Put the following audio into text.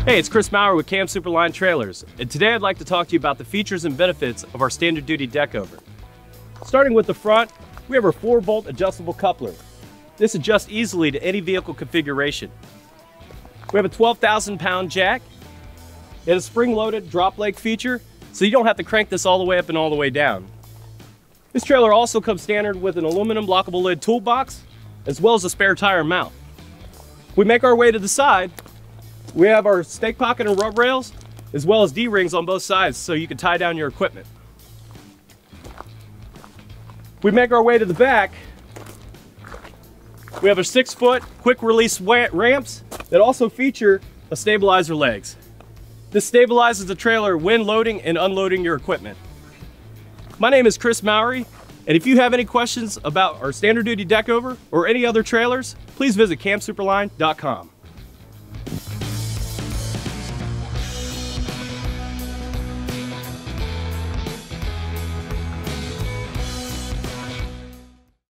Hey, it's Chris Maurer with Cam Superline Trailers, and today I'd like to talk to you about the features and benefits of our standard duty Deckover. Starting with the front, we have our 4-bolt adjustable coupler. This adjusts easily to any vehicle configuration. We have a 12,000-pound jack. It has a spring-loaded drop leg feature, so you don't have to crank this all the way up and all the way down. This trailer also comes standard with an aluminum lockable lid toolbox, as well as a spare tire mount. We make our way to the side. We have our stake pocket and rub rails, as well as D-rings on both sides so you can tie down your equipment. We make our way to the back. We have a 6-foot quick release ramps that also feature a stabilizer legs. This stabilizes the trailer when loading and unloading your equipment. My name is Chris Maurer, and if you have any questions about our standard duty Deckover or any other trailers, please visit camsuperline.com.